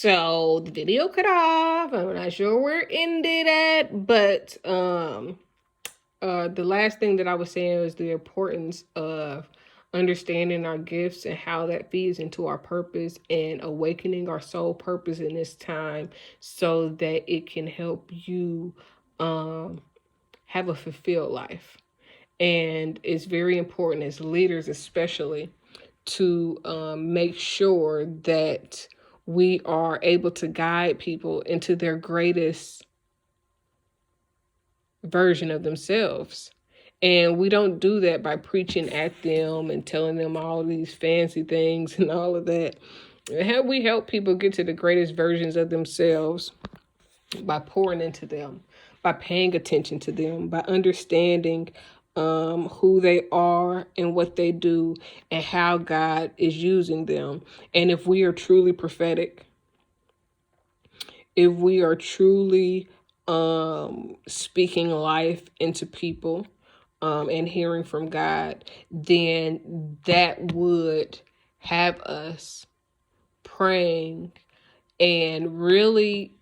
So the video cut off. I'm not sure where it ended at, but the last thing that I was saying was the importance of understanding our gifts and how that feeds into our purpose and awakening our soul purpose in this time so that it can help you have a fulfilled life. And it's very important as leaders, especially, to make sure that we are able to guide people into their greatest version of themselves. And we don't do that by preaching at them and telling them all these fancy things and all of that. How we help people get to the greatest versions of themselves by pouring into them, by paying attention to them, by understanding who they are and what they do and how God is using them. And if we are truly prophetic, if we are truly speaking life into people and hearing from God, then that would have us praying and really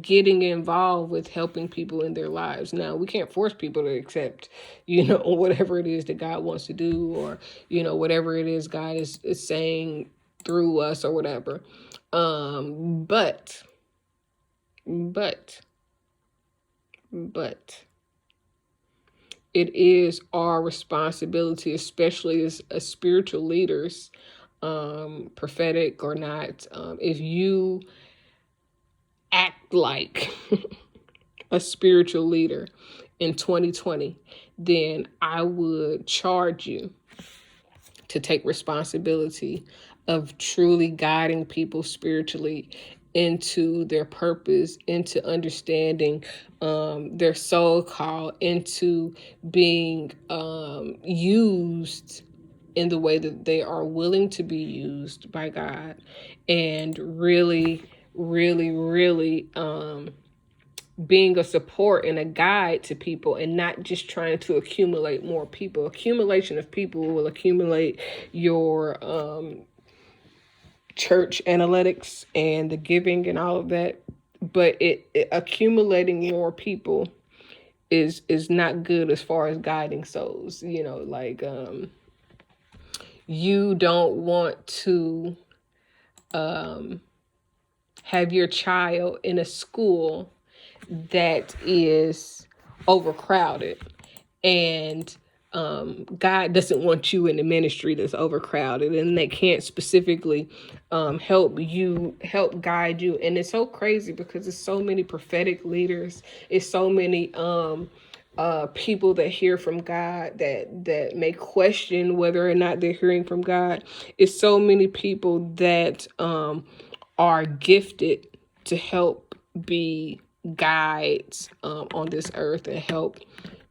getting involved with helping people in their lives. Now, we can't force people to accept, whatever it is that God wants to do, or, whatever it is God is saying through us or whatever. But it is our responsibility, especially as spiritual leaders, prophetic or not, if you act like a spiritual leader in 2020, then I would charge you to take responsibility of truly guiding people spiritually into their purpose, into understanding their soul call, into being used in the way that they are willing to be used by God, and really, really, really being a support and a guide to people, and not just trying to accumulate more people. Accumulation of people will accumulate your church analytics and the giving and all of that, but it accumulating more people is not good as far as guiding souls. You don't want to have your child in a school that is overcrowded, and God doesn't want you in a ministry that's overcrowded and they can't specifically help guide you. And it's so crazy because there's so many prophetic leaders. It's so many people that hear from God that may question whether or not they're hearing from God. It's so many people that are gifted to help be guides on this earth and help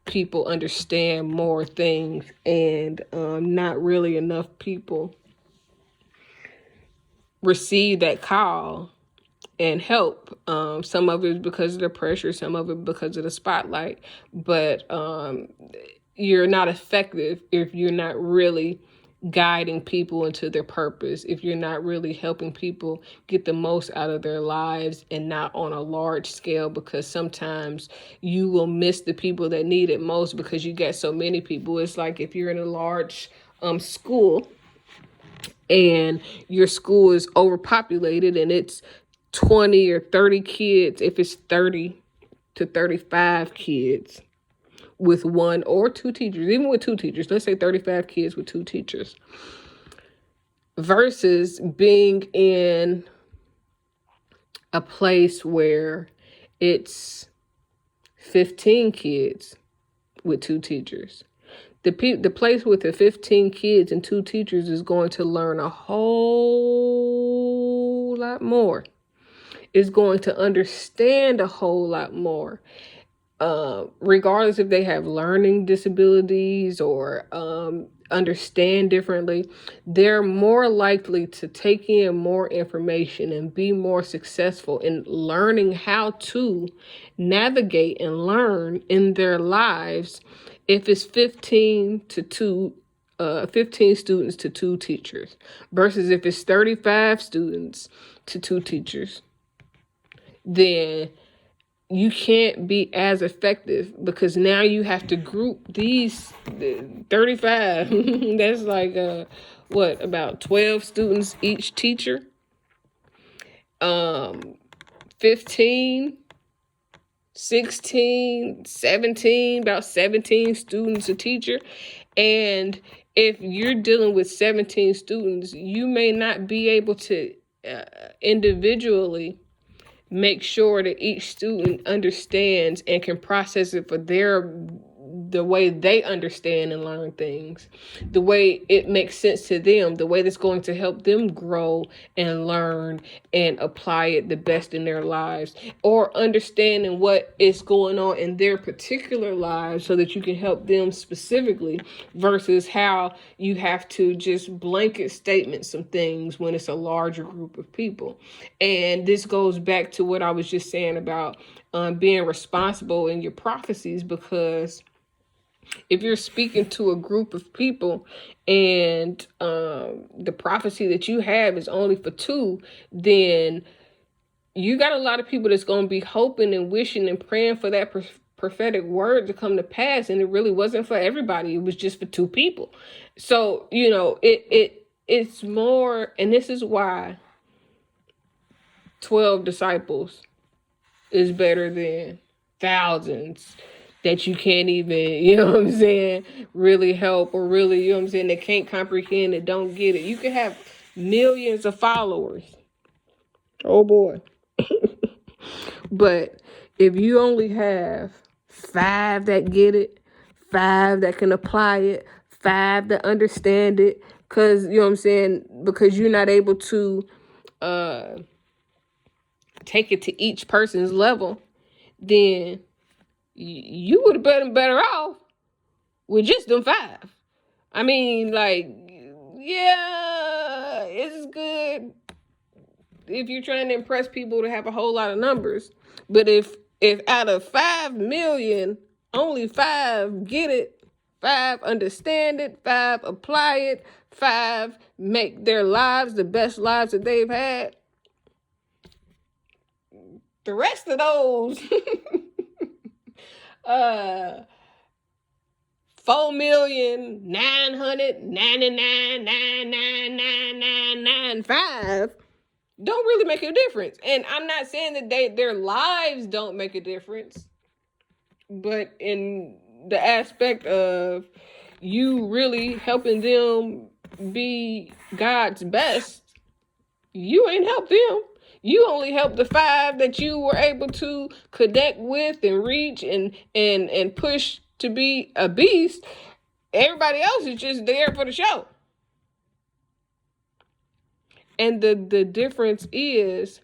people understand more things, and not really enough people receive that call and help. Some of it is because of the pressure, some of it because of the spotlight, but you're not effective if you're not really guiding people into their purpose, if you're not really helping people get the most out of their lives, and not on a large scale, because sometimes you will miss the people that need it most because you get so many people. It's like if you're in a large school and your school is overpopulated and it's 20 or 30 kids, if it's 30 to 35 kids with one or two teachers, even with two teachers, let's say 35 kids with two teachers, versus being in a place where it's 15 kids with two teachers. The place with the 15 kids and two teachers is going to learn a whole lot more. Is going to understand a whole lot more. Regardless if they have learning disabilities or understand differently, they're more likely to take in more information and be more successful in learning how to navigate and learn in their lives if it's 15 to 2 15 students to 2 teachers, versus if it's 35 students to 2 teachers, then you can't be as effective, because now you have to group these 35. That's like about 12 students each teacher. 15, 16, 17, about 17 students a teacher. And if you're dealing with 17 students, you may not be able to individually make sure that each student understands and can process it for the way they understand and learn things, the way it makes sense to them, the way that's going to help them grow and learn and apply it the best in their lives, or understanding what is going on in their particular lives so that you can help them specifically, versus how you have to just blanket statement some things when it's a larger group of people. And this goes back to what I was just saying about being responsible in your prophecies, because if you're speaking to a group of people and the prophecy that you have is only for 2, then you got a lot of people that's going to be hoping and wishing and praying for that prophetic word to come to pass, and it really wasn't for everybody. It was just for 2 people. So, it's more, and this is why 12 disciples is better than thousands that you can't even, really help, or really, they can't comprehend it, don't get it. You can have millions of followers. Oh boy. But if you only have 5 that get it, 5 that can apply it, 5 that understand it, because, because you're not able to take it to each person's level, then you would have been better off with just them 5. I mean, yeah, it's good if you're trying to impress people to have a whole lot of numbers. But if out of 5 million, only 5 get it, 5 understand it, 5 apply it, 5 make their lives the best lives that they've had, the rest of those 4,999,999,999,995 don't really make a difference. And I'm not saying that their lives don't make a difference, but in the aspect of you really helping them be God's best, you ain't helped them. You only helped the 5 that you were able to connect with and reach and push to be a beast. Everybody else is just there for the show. And the difference is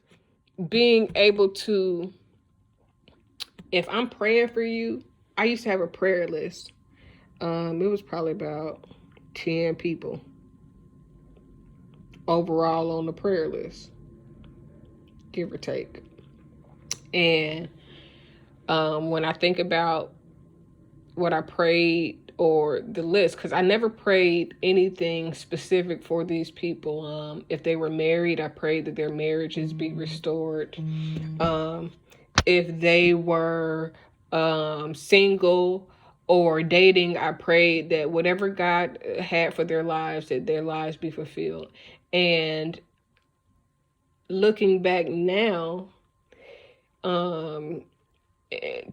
being able to, if I'm praying for you, I used to have a prayer list. It was probably about 10 people overall on the prayer list, give or take. And when I think about what I prayed, or the list, because I never prayed anything specific for these people. If they were married, I prayed that their marriages be restored. If they were single or dating, I prayed that whatever God had for their lives, that their lives be fulfilled. And looking back now,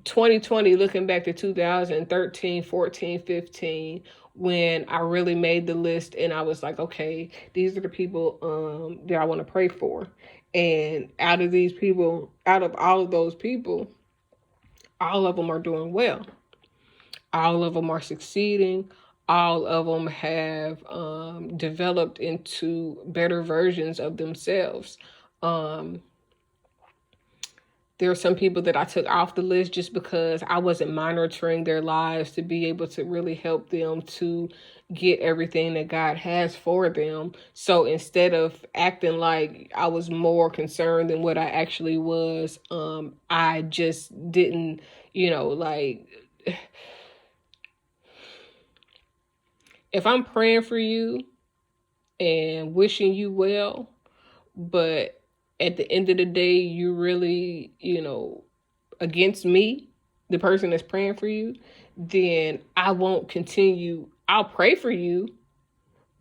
2020, looking back to 2013, 14, 15, when I really made the list and I was like, okay, these are the people that I want to pray for. And out of all of those people, all of them are doing well. All of them are succeeding. All of them have developed into better versions of themselves. There are some people that I took off the list just because I wasn't monitoring their lives to be able to really help them to get everything that God has for them. So instead of acting like I was more concerned than what I actually was, I just didn't, if I'm praying for you and wishing you well, but at the end of the day, you really, against me, the person that's praying for you, then I won't continue. I'll pray for you,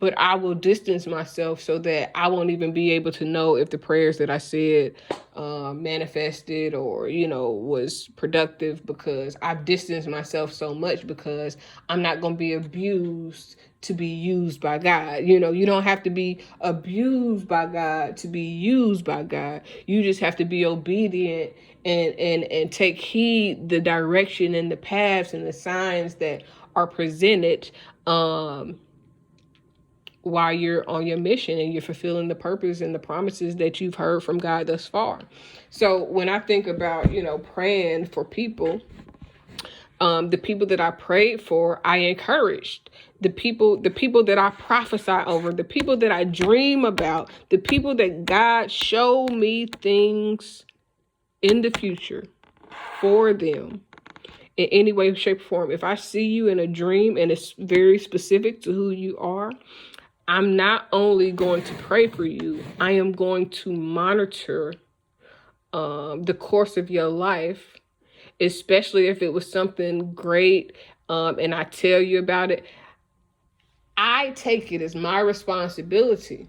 but I will distance myself so that I won't even be able to know if the prayers that I said manifested or, was productive, because I've distanced myself so much, because I'm not going to be abused to be used by God. You don't have to be abused by God to be used by God. You just have to be obedient and take heed the direction and the paths and the signs that are presented while you're on your mission and you're fulfilling the purpose and the promises that you've heard from God thus far. So when I think about, praying for people, the people that I prayed for, I encouraged. The people that I prophesy over, the people that I dream about, the people that God showed me things in the future for them in any way, shape, or form. If I see you in a dream and it's very specific to who you are, I'm not only going to pray for you, I am going to monitor the course of your life, especially if it was something great, and I tell you about it. I take it as my responsibility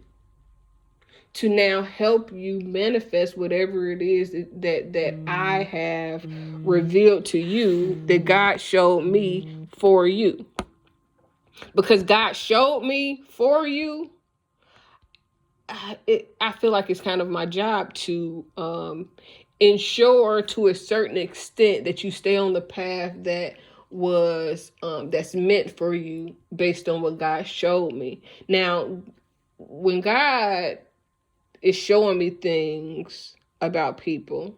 to now help you manifest whatever it is that I have revealed to you, that God showed me for you. Because God showed me for you, I feel like it's kind of my job to ensure to a certain extent that you stay on the path that was that's meant for you based on what God showed me. Now, when God is showing me things about people,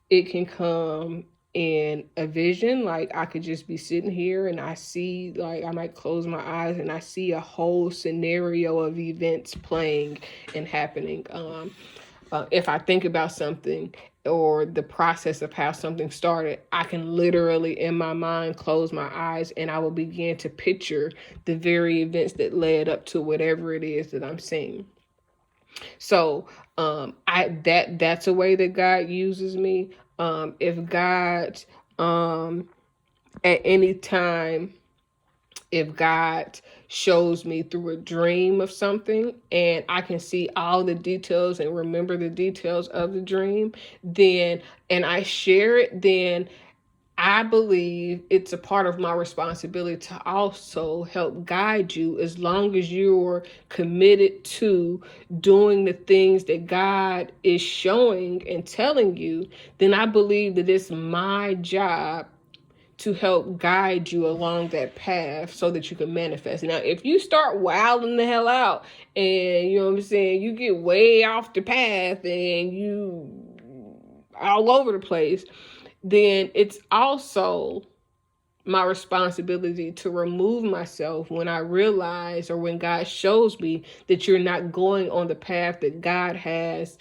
it can come in a vision. Like, I could just be sitting here and I see, like, I might close my eyes and I see a whole scenario of events playing and happening. If I think about something or the process of how something started, I can literally in my mind close my eyes and I will begin to picture the very events that led up to whatever it is that I'm seeing. So that's a way that God uses me. If God at any time, if God shows me through a dream of something and I can see all the details and remember the details of the dream, then, and I share it, then I believe it's a part of my responsibility to also help guide you, as long as you're committed to doing the things that God is showing and telling you. Then I believe that it's my job to help guide you along that path so that you can manifest. Now, if you start wilding the hell out and, you get way off the path and you all over the place, then it's also my responsibility to remove myself when I realize, or when God shows me that you're not going on the path that God has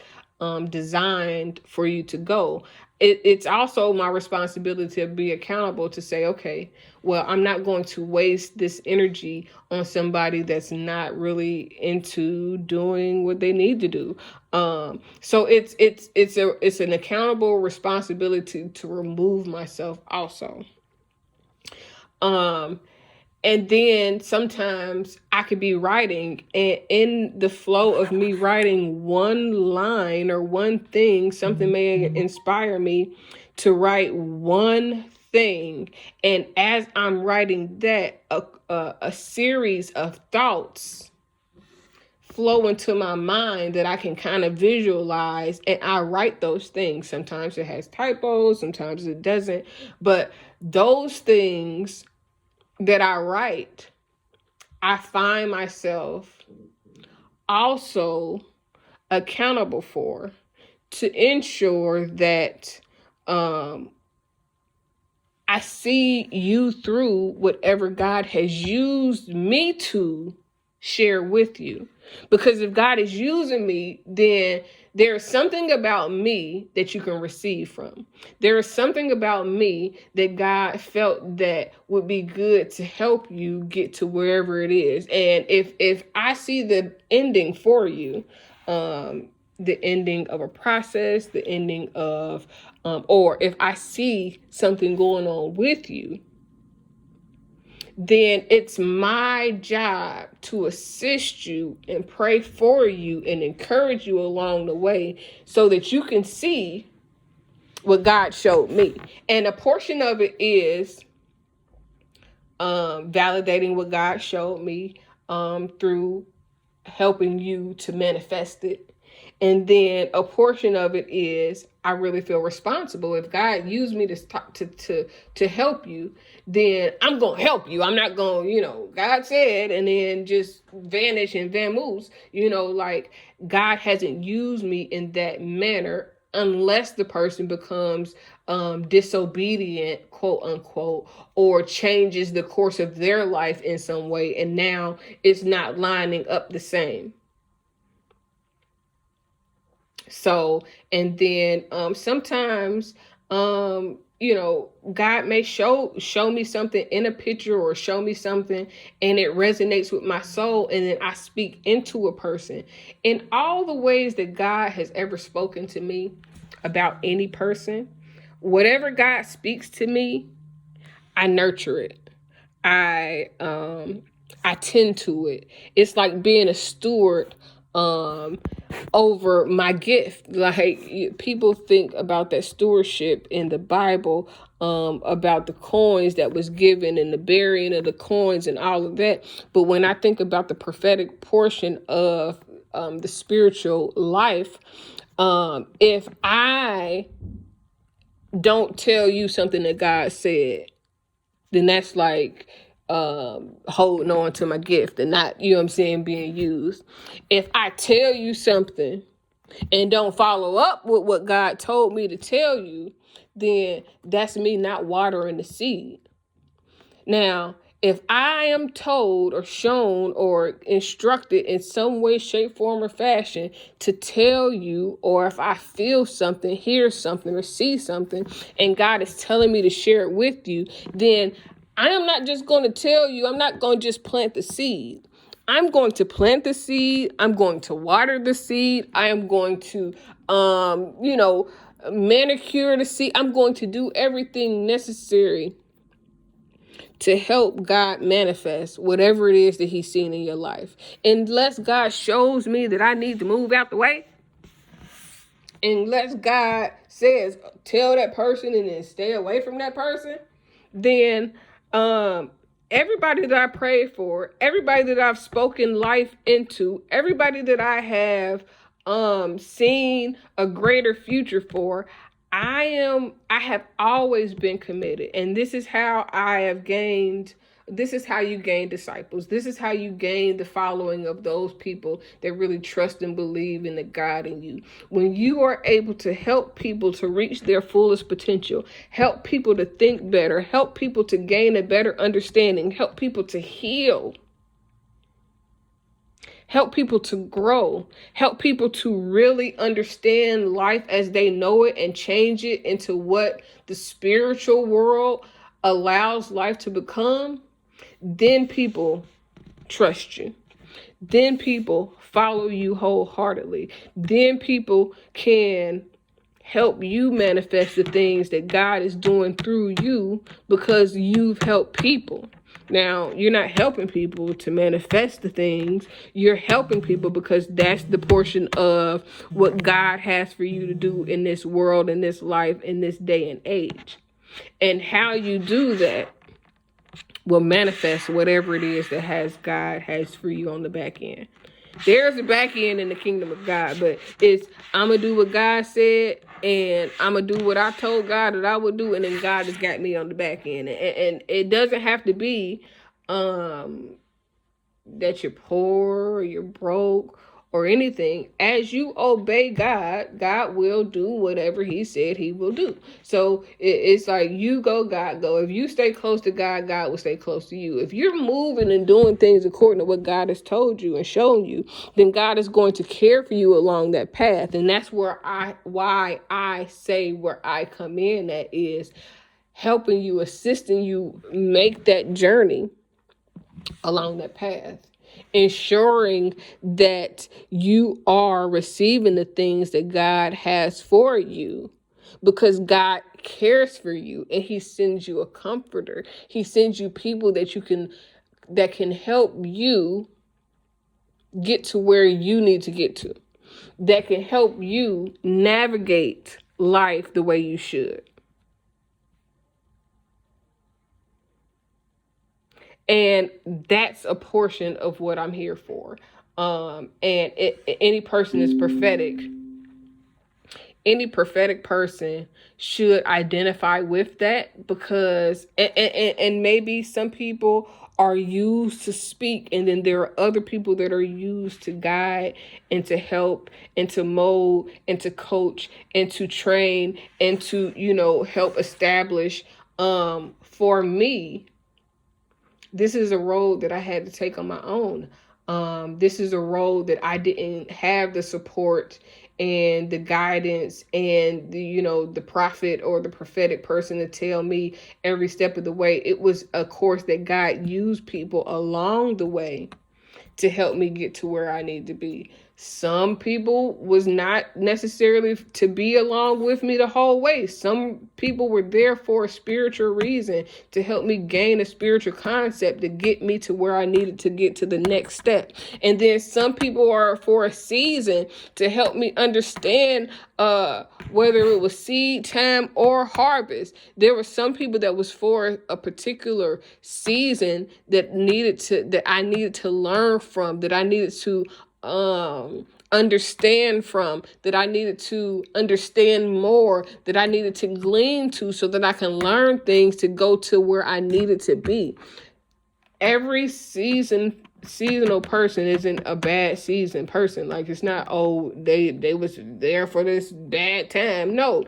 designed for you to go. It's also my responsibility to be accountable, to say, okay, well, I'm not going to waste this energy on somebody that's not really into doing what they need to do. So it's an accountable responsibility to remove myself also. And then sometimes I could be writing, and in the flow of me writing one line or one thing, something may inspire me to write one thing. And as I'm writing that, a series of thoughts flow into my mind that I can kind of visualize, and I write those things. Sometimes it has typos, sometimes it doesn't, but those things that I write, I find myself also accountable for, to ensure that I see you through whatever God has used me to share with you. Because if God is using me, then there's something about me that you can receive from. There is something about me that God felt that would be good to help you get to wherever it is. And if I see the ending for you, the ending of a process, the ending of, or if I see something going on with you, then it's my job to assist you and pray for you and encourage you along the way so that you can see what God showed me. And a portion of it is validating what God showed me through helping you to manifest it. And then a portion of it is I really feel responsible. If God used me to help you, then I'm going to help you. I'm not going, God said, and then just vanish and vamoose. Like God hasn't used me in that manner unless the person becomes disobedient, quote unquote, or changes the course of their life in some way. And now it's not lining up the same. So, and then sometimes, God may show me something in a picture or show me something and it resonates with my soul. And then I speak into a person in all the ways that God has ever spoken to me about any person. Whatever God speaks to me, I nurture it. I tend to it. It's like being a steward over my gift. Like people think about that stewardship in the Bible, about the coins that was given and the burying of the coins and all of that. But when I think about the prophetic portion of the spiritual life, if I don't tell you something that God said, then that's like holding on to my gift and not, being used. If I tell you something and don't follow up with what God told me to tell you, then that's me not watering the seed. Now, if I am told or shown or instructed in some way, shape, form, or fashion to tell you, or if I feel something, hear something, or see something, and God is telling me to share it with you, then I am not just going to tell you, I'm not going to just plant the seed. I'm going to plant the seed. I'm going to water the seed. I am going to, manicure the seed. I'm going to do everything necessary to help God manifest whatever it is that he's seen in your life. Unless God shows me that I need to move out the way, unless God says, tell that person and then stay away from that person, then everybody that I prayed for, everybody that I've spoken life into, everybody that I have seen a greater future for, I have always been committed. And this is how you gain disciples. This is how you gain the following of those people that really trust and believe in the God in you. When you are able to help people to reach their fullest potential, help people to think better, help people to gain a better understanding, help people to heal, help people to grow, help people to really understand life as they know it and change it into what the spiritual world allows life to become, then people trust you. Then people follow you wholeheartedly. Then people can help you manifest the things that God is doing through you because you've helped people. Now, you're not helping people to manifest the things. You're helping people because that's the portion of what God has for you to do in this world, in this life, in this day and age. And how you do that will manifest whatever it is that God has for you on the back end. There's a back end in the kingdom of God, but I'm going to do what God said, and I'm going to do what I told God that I would do, and then God has got me on the back end. And it doesn't have to be that you're poor or you're broke or anything, as you obey God, God will do whatever he said he will do. So it's like, you go, God go. If you stay close to God, God will stay close to you. If you're moving and doing things according to what God has told you and shown you, then God is going to care for you along that path. And that's why I say where I come in, that is helping you, assisting you make that journey along that path, ensuring that you are receiving the things that God has for you, because God cares for you and he sends you a comforter. He sends you people that can help you get to where you need to get to, that can help you navigate life the way you should. And that's a portion of what I'm here for. Any person is prophetic. Any prophetic person should identify with that, because and maybe some people are used to speak, and then there are other people that are used to guide and to help and to mold and to coach and to train and to, help establish. For me, this is a road that I had to take on my own. This is a road that I didn't have the support and the guidance and the prophet or the prophetic person to tell me every step of the way. It was a course that God used people along the way to help me get to where I need to be. Some people was not necessarily to be along with me the whole way. Some people were there for a spiritual reason, to help me gain a spiritual concept to get me to where I needed to get to the next step. And then some people are for a season to help me understand whether it was seed time or harvest. There were some people that was for a particular season that I needed to learn from, that I needed to understand from, that I needed to understand more, that I needed to glean to, so that I can learn things to go to where I needed to be. Every seasonal person isn't a bad season person. Like, it's not, they was there for this bad time. No,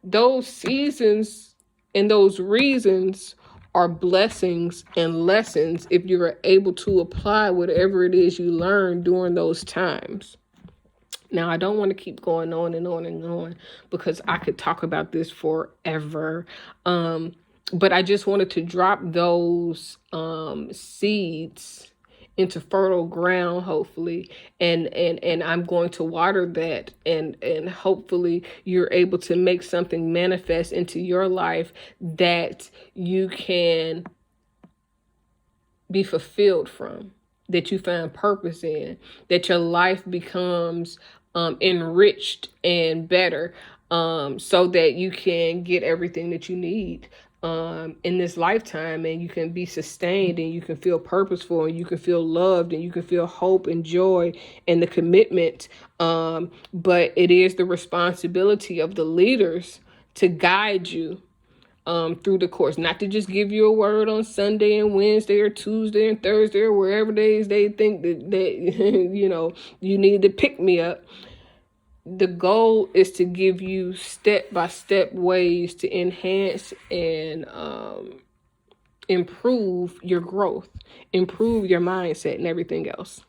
those seasons and those reasons are blessings and lessons if you're able to apply whatever it is you learn during those times. Now, I don't want to keep going on and on and on, because I could talk about this forever. But I just wanted to drop those seeds into fertile ground, hopefully, and I'm going to water that, and hopefully you're able to make something manifest into your life that you can be fulfilled from, that you find purpose in, that your life becomes enriched and better, so that you can get everything that you need in this lifetime, and you can be sustained, and you can feel purposeful, and you can feel loved, and you can feel hope and joy and the commitment. But it is the responsibility of the leaders to guide you through the course, not to just give you a word on Sunday and Wednesday or Tuesday and Thursday or wherever days they think that you need to pick me up. The goal is to give you step-by-step ways to enhance and improve your growth, improve your mindset, and everything else.